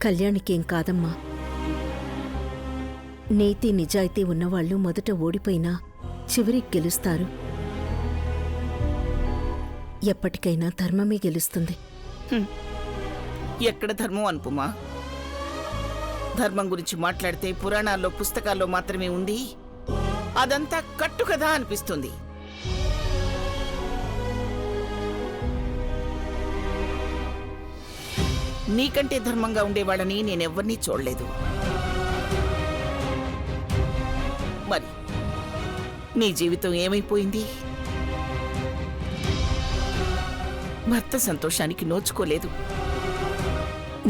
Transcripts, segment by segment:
కళ్యాణికేం కాదమ్మా. నీతి నిజాయితీ ఉన్నవాళ్లు మొదట ఓడిపోయినా చివరికి గెలుస్తారు. ఎప్పటికైనా ధర్మమే గెలుస్తుంది. ఎక్కడ ధర్మం అనుపుమా? ధర్మం గురించి మాట్లాడితే పురాణాల్లో పుస్తకాల్లో మాత్రమే ఉంది. అదంతా కట్టు కదా అనిపిస్తుంది. నీకంటే ధర్మంగా ఉండేవాళ్ళని నేనెవ్వరినీ చూడలేదు. మరి నీ జీవితం ఏమైపోయింది? భర్త సంతోషానికి నోచుకోలేదు.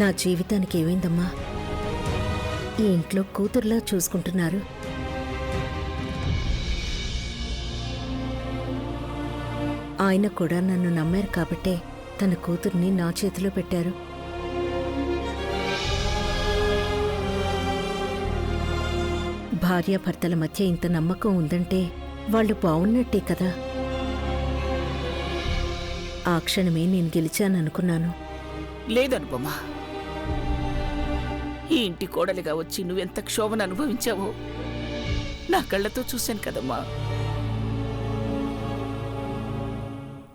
నా జీవితానికి ఏమైందమ్మా? ఈ ఇంట్లో కూతుర్లా చూసుకుంటున్నారు. ఆయన కూడా నన్ను నమ్మారు కాబట్టే తన కూతుర్ని నా చేతిలో పెట్టారు. భార్యాభర్తల మధ్య ఇంత నమ్మకం ఉందంటే వాళ్ళు బావున్నట్టే కదా. ఆ క్షణమే నేను గెలిచాననుకున్నాను. లేదనుపమా, ఈ ఇంటి కోడలిగా వచ్చి నువ్వెంత క్షోభను అనుభవించావో నా కళ్ళతో చూశాను కదమ్మా.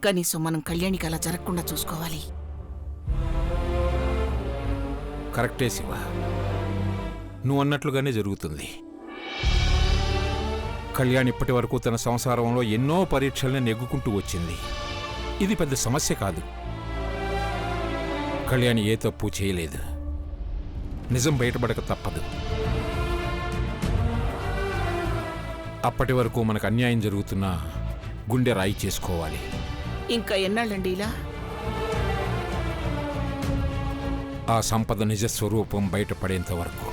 కనీసం మనం కళ్యాణికి అలా జరగకుండా చూసుకోవాలి. కరెక్టే శివ, నువ్వు అన్నట్లుగానే జరుగుతుంది. కళ్యాణ్ ఇప్పటి వరకు తన సంసారంలో ఎన్నో పరీక్షల్ని నెగ్గుకుంటూ వచ్చింది. ఇది పెద్ద సమస్య కాదు. కళ్యాణ్ ఏ తప్పు చేయలేదు. నిజం బయటపడక తప్పదు. అప్పటి వరకు మనకు అన్యాయం జరుగుతున్నా గుండె రాయి చేసుకోవాలి. ఇంకా ఎన్నాళ్ళండి ఇలా? ఆ సంపద నిజ స్వరూపం బయటపడేంత వరకు.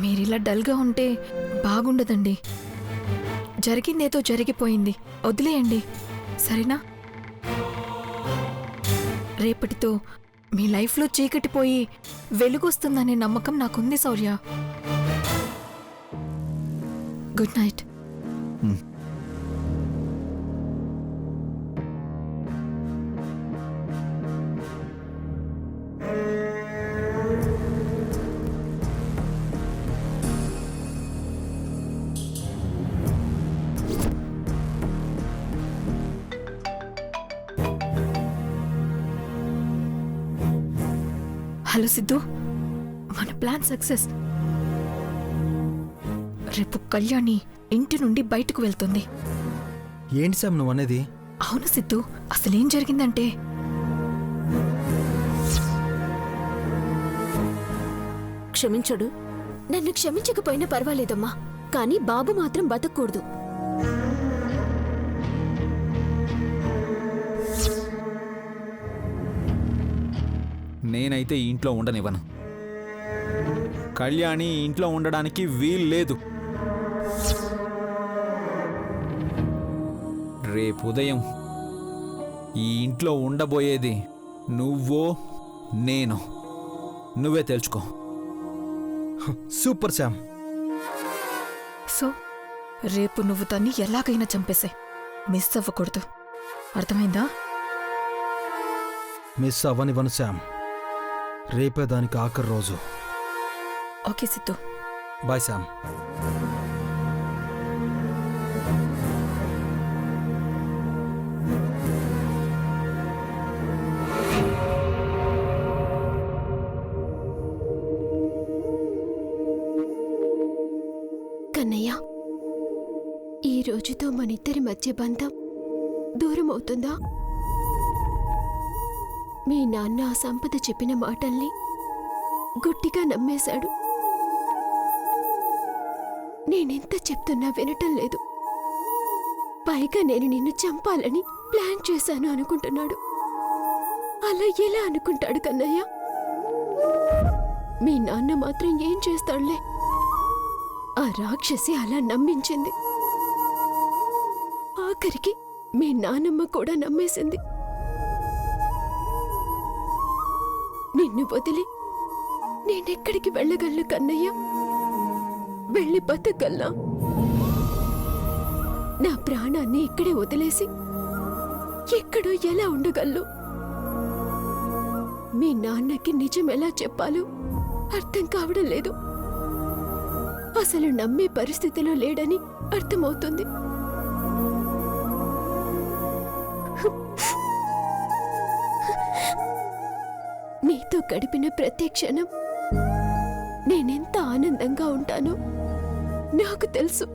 మీరిలా డల్గా ఉంటే బాగుండదండి. జరిగిందేదో జరిగిపోయింది, వదిలేయండి, సరేనా? రేపటితో మీ లైఫ్లో చీకటిపోయి వెలుగొస్తుందనే నమ్మకం నాకుంది Shaurya. Good night. Hello Siddhu, మన ప్లాన్ సక్సెస్. రేపు కళ్యాణి ఇంటి నుండి బయటకు వెళ్తుంది. ఏంటి సార్ నువ్వు అనేది? అవును సిద్ధు, అసలేం జరిగిందంటే క్షమించడు. నన్ను క్షమించకపోయినా పర్వాలేదమ్మా, కానీ బాబు మాత్రం బతకూడదు. నేనైతే ఈ ఇంట్లో ఉండనివ్వను. కళ్యాణి ఇంట్లో ఉండడానికి వీలు లేదు. రేపు ఉదయం ఈ ఇంట్లో ఉండబోయేది నువ్వో నేను. నువ్వే తెలుసుకో. Super Sam. సో రేపు నువ్వు దాన్ని ఎలాగైనా చంపేసే, మిస్ అవ్వకూడదు. అర్థమైందా? మిస్ అవ్వనివ్వను శామ్. రేపే దానికి ఆఖరి రోజు. Okay Siddhu. Bye Sam. Kannayya, ఈ రోజుతో మనిద్దరి మధ్య బంధం దూరం అవుతుందా? మీ నాన్న ఆ సంపద చెప్పిన మాటల్ని గుడ్డిగా నమ్మేశాడు. నేనెంత చెప్తున్నా వినటం లేదు. పైగా నేను నిన్ను చంపాలని ప్లాన్ చేశాను అనుకుంటున్నాడు. అలా ఎలా అనుకుంటాడు కన్నయ్య? మీ నాన్న మాత్రం ఏం చేస్తాడులే. ఆ రాక్షసి అలా నమ్మించింది. ఆఖరికి మీ నాన్నమ్మ కూడా నమ్మేసింది. నిన్ను వదిలి నేనెక్కడికి వెళ్ళగలను కన్నయ్య? వెళ్ళి బతకగలనా? నా ప్రాణాన్ని ఇక్కడే వదిలేసి ఎక్కడో ఎలా ఉండగలను? మీ నాన్నకి నిజం ఎలా చెప్పాలో అర్థం కావడం లేదు. అసలు నమ్మే పరిస్థితిలో లేడని అర్థమవుతుంది. నీతో గడిపిన ప్రతి క్షణం నేనెంత ఆనందంగా ఉంటానో నాకు తెలుసు.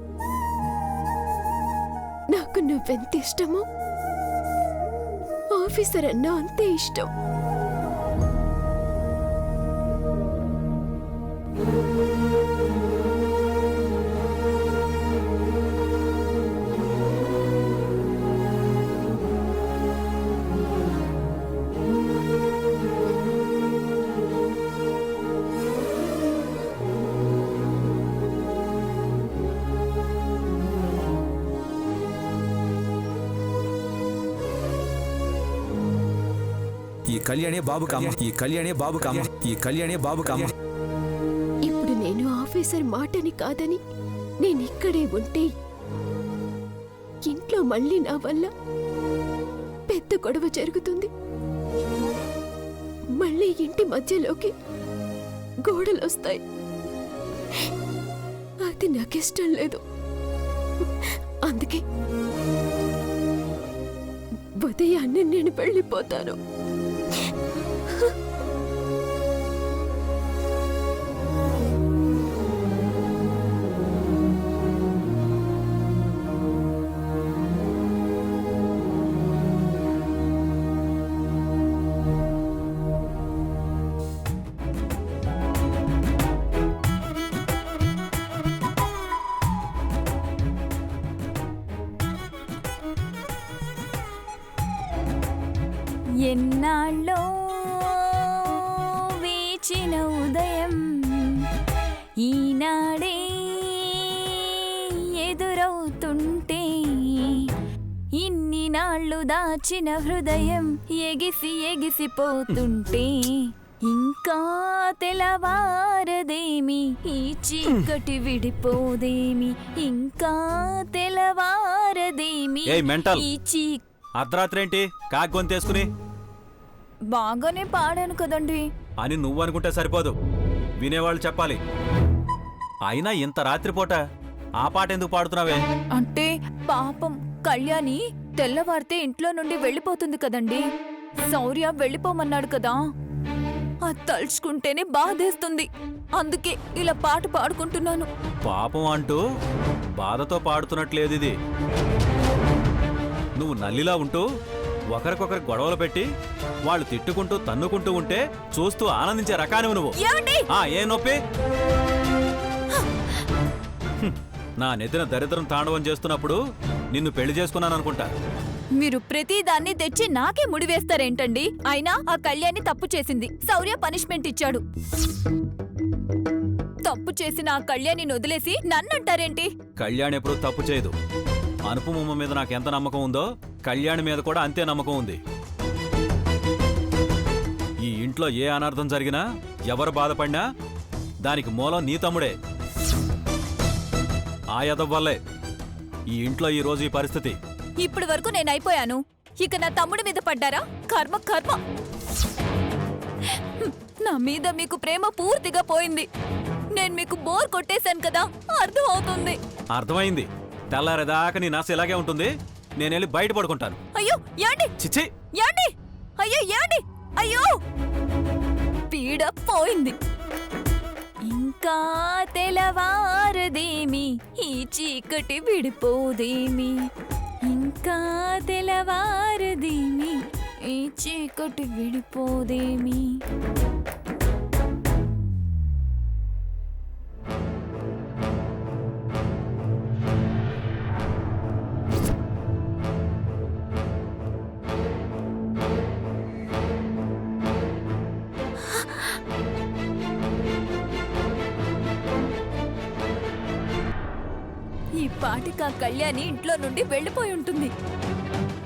నాకు నువ్వెంత ఇష్టమో ఆఫీసర్ అన్నా అంతే ఇష్టం. ఈ కళ్యాణే బాబు కామ, ఈ కళ్యాణే బాబు కామ, ఈ కళ్యాణే బాబు కామ. ఇప్పుడు నేను ఆఫీసర్ మాటని కాదని నేనిక్కడే ఉంటే ఇంట్లో మళ్ళీ నా వల్ల పెద్ద గొడవ జరుగుతుంది. మళ్ళీ ఇంటి మధ్యలోకి గోడలొస్తాయి. అది నాకిష్టం లేదు. అందుకే ఉదయాన్నే నేను వెళ్ళిపోతాను. ఎన్నాళ్ళో వేచిన ఉదయం ఈనాడే ఎదురవుతుంటే, ఇన్ని నాళ్ళు దాచిన హృదయం ఎగిసి ఎగిసిపోతుంటే, ఇంకా తెలవారదేమి ఈ చీకటి విడిపోదేమి, ఇంకా తెలవారదేమి ఈ చీకటి. అర్ధరాత్రేంటి కాకి గొంతేసుకుని? బాగానే పాడాను కదండి అని నువ్వనుకుంటే సరిపోదు, వినేవాళ్ళు చెప్పాలి. అయినా ఇంత రాత్రిపూట ఆ పాట ఎందుకు పాడుతున్నావే? అంటే పాపం కళ్యాణి తెల్లవారితే ఇంట్లో నుండి వెళ్ళిపోతుంది కదండి. శౌర్య వెళ్ళిపోమన్నాడు కదా, అది తలుచుకుంటేనే బాధేస్తుంది. అందుకే ఇలా పాట పాడుకుంటున్నాను. పాపం అంటూ బాధతో పాడుతున్నట్లేదు ఇది. నువ్వు నల్లిలా ఉంటూ ఒకరికొకరు గొడవలు పెట్టి వాళ్ళు తిట్టుకుంటూ తన్నుకుంటూ ఉంటే చూస్తూ ఆనందించే రకానివి నువ్వు. ఏ నొప్పి? నా నెత్తిన దరిద్రం తాండవం చేస్తున్నప్పుడు నిన్ను పెళ్లి చేసుకున్నాననుకుంటా. మీరు ప్రతిదాన్ని తెచ్చి నాకే ముడివేస్తారేంటండి? అయినా ఆ కళ్యాణి తప్పు చేసింది, శౌర్య పనిష్మెంట్ ఇచ్చాడు. తప్పు చేసిన ఆ కళ్యాణిని వదిలేసి నన్నంటారేంటి? కళ్యాణ్ ఎప్పుడు తప్పు చేయదు. అనుపమ మీద నాకు ఎంత నమ్మకం ఉందో కళ్యాణి మీద కూడా అంతే నమ్మకం ఉంది. ఈ ఇంట్లో ఏ అనర్థం జరిగినా, ఎవరు బాధపడినా దానికి మూలం నీ తమ్ముడే. ఆ యదవ వల్లే ఈ ఇంట్లో ఈ రోజు ఈ పరిస్థితి. ఇప్పటి వరకు నేను అయిపోయాను, ఇక నా తమ్ముడి మీద పడ్డారా? కర్మ కర్మ. నా మీద మీకు ప్రేమ పూర్తిగా పోయింది. నేను మీకు బోర్ కొట్టేశాను కదా, అర్థం అవుతుంది. అర్థమైంది. తెల్లారేదాకా నీ నాశ ఇలాగే ఉంటుంది. నేనెళ్ళి బయట పడుకుంటాను. అయ్యో ఏండి, చిచ్చి ఏండి, అయ్యో ఏండి, అయ్యో పీడ పోయింది. ఇంకా తెలవారదేమి, ఈ చీకటి విడిపోదేమి. ఇంకా తెలవారదేమి, ఈ చీకటి విడిపోదేమి. ఈ పాటికి ఆ కళ్యాణి ఇంట్లో నుండి వెళ్ళిపోయి ఉంటుంది.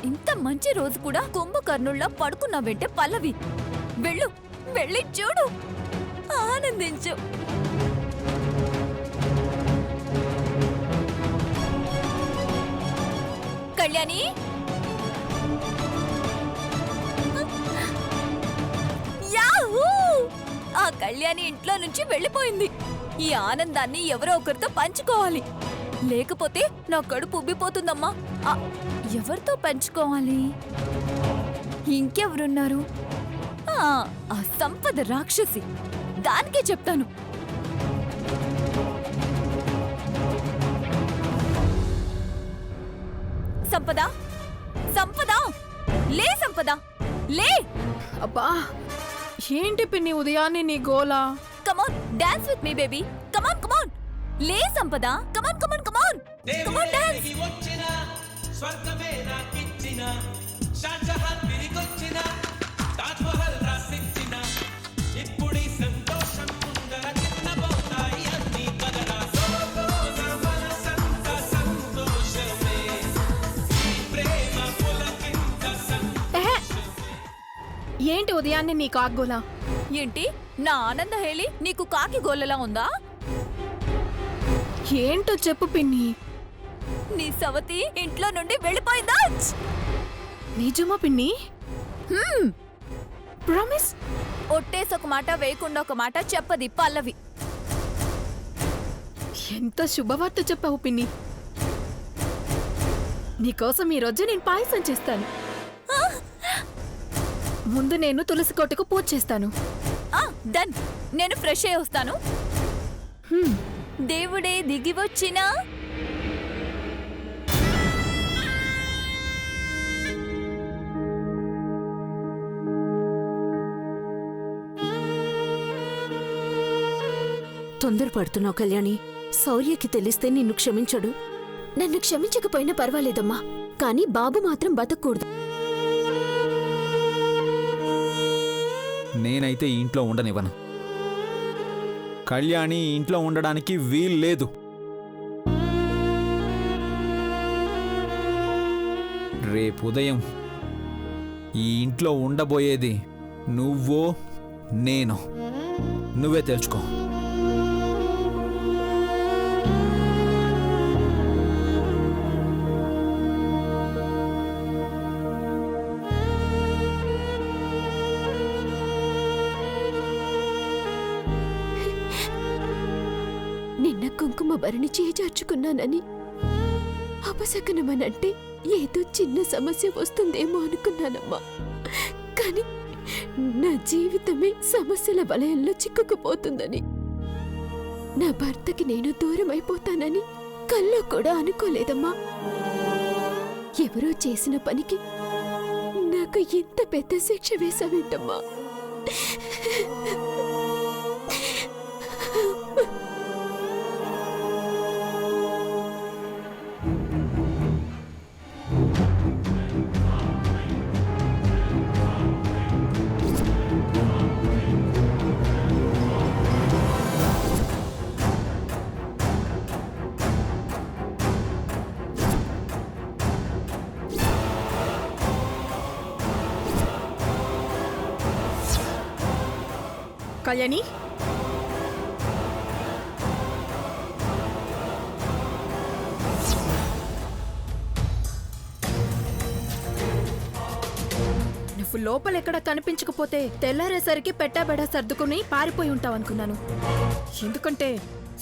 ఇంత మంచి రోజు కూడా కుంభకర్ణుల్లా పడుకున్నావంటే పల్లవి. వెళ్ళు, వెళ్ళి చూడు, ఆనందించు. కళ్యాణి, యాహూ! ఆ కళ్యాణి ఇంట్లో నుంచి వెళ్ళిపోయింది. ఈ ఆనందాన్ని ఎవరో ఒకరితో పంచుకోవాలి, లేకపోతే నా కడుపు ఉబ్బిపోతుందమ్మా. ఎవరితో పంచుకోవాలి? ఇంకెవరున్నారు? ఆ సంపద రాక్షసి, దానికే చెప్తాను. సంపద, సంపద, లే సంపద, లే. అబ్బా, ఏంటి పిన్ని ఉదయాన్నే నీ గోలా? కమాన్, డాన్స్ విత్ మీ బేబీ. కమాన్ కమాన్, లే సంపద. కమాన్ కమాన్ కమాన్, కమాన్ డాన్స్. ఏంటి ఉదయాన్నే నీ కాగ్గోలా? ఏంటి, నా ఆనంద హేళి నీకు కాకి గోలలా ఉందా? ఏంటో చెప్పు పిన్ని. నీ సవతి ఇంట్లో నుండి వెళ్ళిపోయిందా? నిజమా పిన్ని? ప్రామిస్? ఒట్టేసి ఒక మాట, వేయకుండా ఒక మాట చెప్పది పల్లవి. ఎంత శుభవార్త చెప్పావు పిన్ని. నీకోసం ఈరోజు నేను పాయసం చేస్తాను. ముందు నేను తులసి కోటకు పూజ చేస్తాను. డన్. నేను ఫ్రెష్ అయ్యి వస్తాను. దేవుడే దిగి వచ్చినా తొందరపడుతున్నావు కళ్యాణి. శౌర్యకి తెలిస్తే నిన్ను క్షమించడు. నన్ను క్షమించకపోయినా పర్వాలేదమ్మా, కానీ బాబు మాత్రం బతకూడదు. నేనైతే ఈ ఇంట్లో ఉండనివ్వను. కళ్యాణి ఈ ఇంట్లో ఉండడానికి వీలు లేదు. రేపు ఉదయం ఈ ఇంట్లో ఉండబోయేది నువ్వో నేను. నువ్వే తెలుసుకో. నిన్న కుంకుమ భరణి చేజార్చుకున్నానని అపశకనమనంటే ఏదో చిన్న సమస్య వస్తుందేమో అనుకున్నానమ్మా. కానీ నా జీవితమే సమస్యల వలయంలో చిక్కుకుపోతుందని, నా భర్తకి నేను దూరం అయిపోతానని కల్లో కూడా అనుకోలేదమ్మా. ఎవరో చేసిన పనికి నాకు ఇంత పెద్ద శిక్ష వేశావేంటమ్మా? కళ్యాణి, నువ్వు లోపలెక్కడ కనిపించకపోతే తెల్లారేసరికి పెట్టాబెడా సర్దుకుని పారిపోయి ఉంటావనుకున్నాను. ఎందుకంటే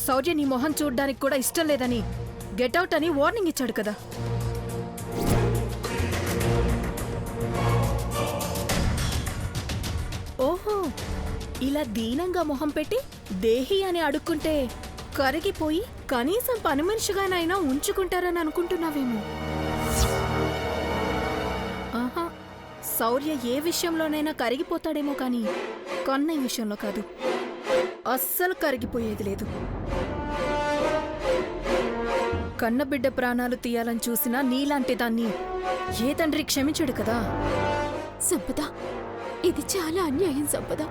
శౌర్య నీ మొహం చూడ్డానికి కూడా ఇష్టం లేదని గెట్అవుట్ అని వార్నింగ్ ఇచ్చాడు కదా. ఓహో, ఇలా దీనంగా మొహం పెట్టి దేహి అని అడుక్కుంటే కరిగిపోయి కనీసం పని మనిషిగానైనా ఉంచుకుంటారని అనుకుంటున్నావేమో. ఆహా, శౌర్య ఏ విషయంలోనైనా కరిగిపోతాడేమో కానీ కన్నయ్య విషయంలో కాదు, అస్సలు కరిగిపోయేది లేదు. కన్నబిడ్డ ప్రాణాలు తీయాలని చూసినా నీలాంటి దాన్ని ఏ తండ్రి క్షమించడు కదా. సంపద, ఇది చాలా అన్యాయం సంపద.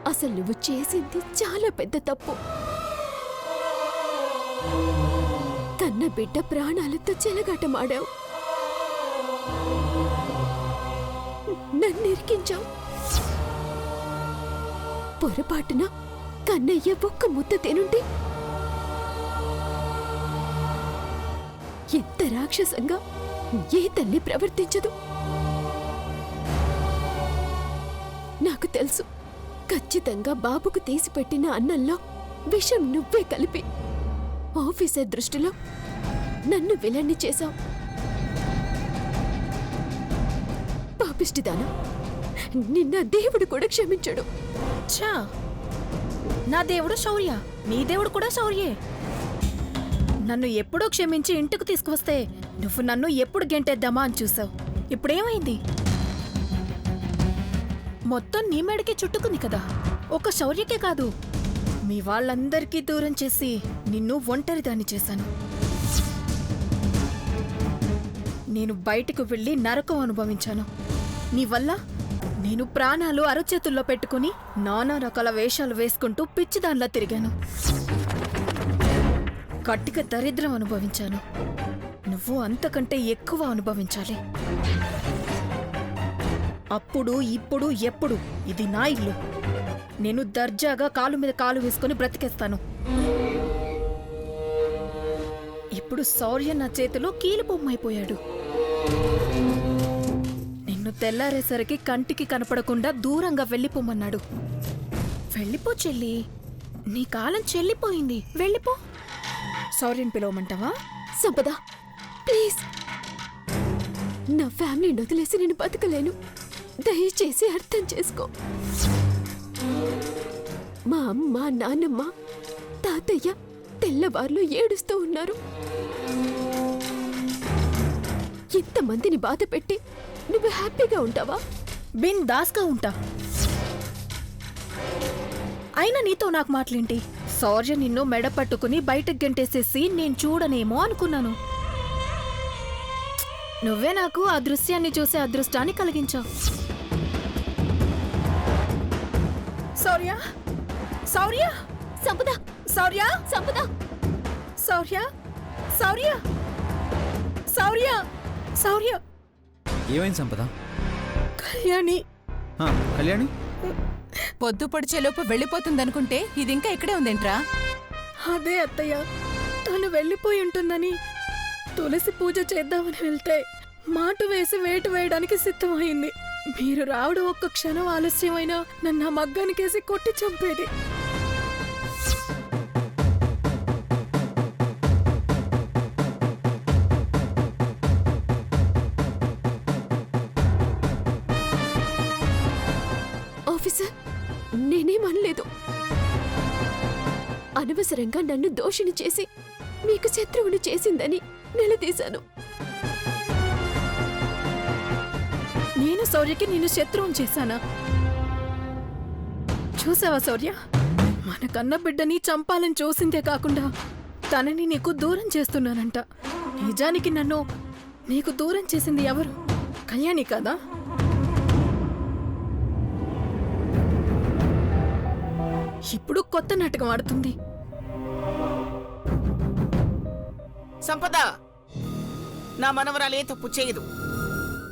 అసలు నువ్వు చేసింది చాలా పెద్ద తప్పు. కన్న బిడ్డ ప్రాణాలతో చెలగాటమాడావు, నన్ను ఇరికించావు. పొరపాటున కన్నయ్య ఒక్క ముద్ద తినుంటే ఎంత రాక్షసంగా ఏ తల్లి ప్రవర్తించదు. నాకు తెలుసు, ఖచ్చితంగా బాబుకు తీసిపెట్టిన అన్నంలో విషం నువ్వే కలిపి ఆఫీసర్ దృష్టిలో నన్ను విలన్ని చేశావు. పాపిష్టిదానా, నిన్న దేవుడు కూడా క్షమించడు. ఛా, నా దేవుడు శౌర్య, నీ దేవుడు కూడా శౌర్యే. నన్ను ఎప్పుడో క్షమించి ఇంటికి తీసుకువస్తే నువ్వు నన్ను ఎప్పుడు గెంటేద్దామా అని చూసావు. ఇప్పుడేమైంది? మొత్తం నీ మెడకే చుట్టుకుంది కదా. ఒక శౌర్యకే కాదు, మీ వాళ్ళందరికీ దూరం చేసి నిన్ను ఒంటరిదాన్ని చేశాను. నేను బయటకు వెళ్ళి నరకం అనుభవించాను. నీ వల్ల నేను ప్రాణాలు అరచేతుల్లో పెట్టుకుని నానా రకాల వేషాలు వేసుకుంటూ పిచ్చిదాన్లా తిరిగాను. కట్టిక దరిద్రం అనుభవించాను. నువ్వు అంతకంటే ఎక్కువ అనుభవించాలి. అప్పుడు ఇప్పుడు ఎప్పుడు ఇది నా ఇల్లు. నేను దర్జాగా కాలు మీద కాలు వేసుకుని బ్రతికేస్తాను. ఇప్పుడు శౌర్య నా చేతిలో కీలుబొమ్మైపోయాడు. నిన్ను తెల్లారేసరికి కంటికి కనపడకుండా దూరంగా వెళ్ళిపోమన్నాడు. వెళ్ళిపో చెల్లి, నీ కాలం చెల్లిపోయింది, వెళ్ళిపో. శౌర్యని పిలవమంటావా? సంపద, ప్లీజ్, నా ఫ్యామిలీని వదిలేసి నేను బతకలేను. దయచేసి అర్థం చేసుకో. మా అమ్మ, నాన్నమ్మ, తాతయ్య తెల్లవార్లు ఏడుస్తూ ఉన్నారు. ఇంతమందిని బాధ పెట్టి నువ్వు హ్యాపీగా ఉంటావా? బిన్ దాస్గా ఉంటా. అయినా నీతో నాకు మాటలేంటి? శౌర్య నిన్ను మెడ పట్టుకుని బయటకు గెంటేసేసి నేను చూడనేమో అనుకున్నాను. నువ్వే నాకు ఆ దృశ్యాన్ని చూసే అదృష్టాన్ని కలిగించావు. శౌర్య, శౌర్య, సంపద, శౌర్య, సంపద, శౌర్య, శౌర్య, శౌర్య, శౌర్య. ఏమైంది సంపద? కళ్యాణి. కళ్యాణి, పొద్దు పొడిచేలోపు వెళ్ళిపోతుందనుకుంటే ఇది ఇంకా ఇక్కడే ఉందేంట్రా? అదే అత్తయ్య, తను వెళ్ళిపోయి ఉంటుందని తులసి పూజ చేద్దామని వెళ్తే మాటు వేసి వేటు వేయడానికి సిద్ధమైంది. మీరు రావడం ఒక్క క్షణం ఆలస్యమైనా నన్ను ఆ మగ్గానికేసి కొట్టి చంపేది. ఆఫీసర్, నేనేమనలేదు. అనవసరంగా నన్ను దోషిని చేసి మీకు శత్రువుని చేసిందని నిలదీశాను. నేను శౌర్యకి నిన్ను శత్రువుని చేశానా? చూసావా శౌర్య, మన కన్న బిడ్డని చంపాలని చూసిందే కాకుండా తనని నీకు దూరం చేస్తున్నానంట. నిజానికి నన్ను నీకు దూరం చేసింది ఎవరు? కళ్యాణి కదా? ఇప్పుడు కొత్త నాటకం ఆడుతుంది. సంపద, నా మనవరాలే తప్పు చేయదు.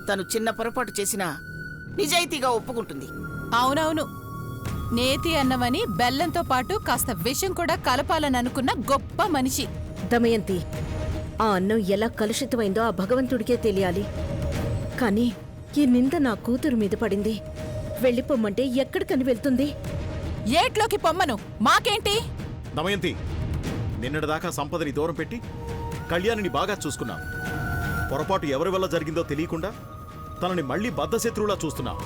తను చిన్న పొరపాటు చేసినా నిజాయితీగా ఒప్పుకుంటుంది. అవునవును, నేతి అన్నమని బెల్లంతో పాటు కాస్త విషం కూడా కలపాలని అనుకున్న గొప్ప మనిషి. దమయంతి, ఆ అన్నం ఎలా కలుషితమైందో ఆ భగవంతుడికే తెలియాలి. కానీ ఈ నింద నా కూతురు మీద పడింది. వెళ్ళిపోమ్మంటే ఎక్కడికని వెళ్తుంది? ఏట్లోకి పొమ్మను, మాకేంటి? దమయంతి, నిన్నటిదాకా సంపదని దూరం పెట్టి కళ్యాణిని బాగా చూసుకున్నావు. పొరపాటు ఎవరి వల్ల జరిగిందో తెలియకుండా తనని మళ్లీ బద్ధశత్రువులా చూస్తున్నావు.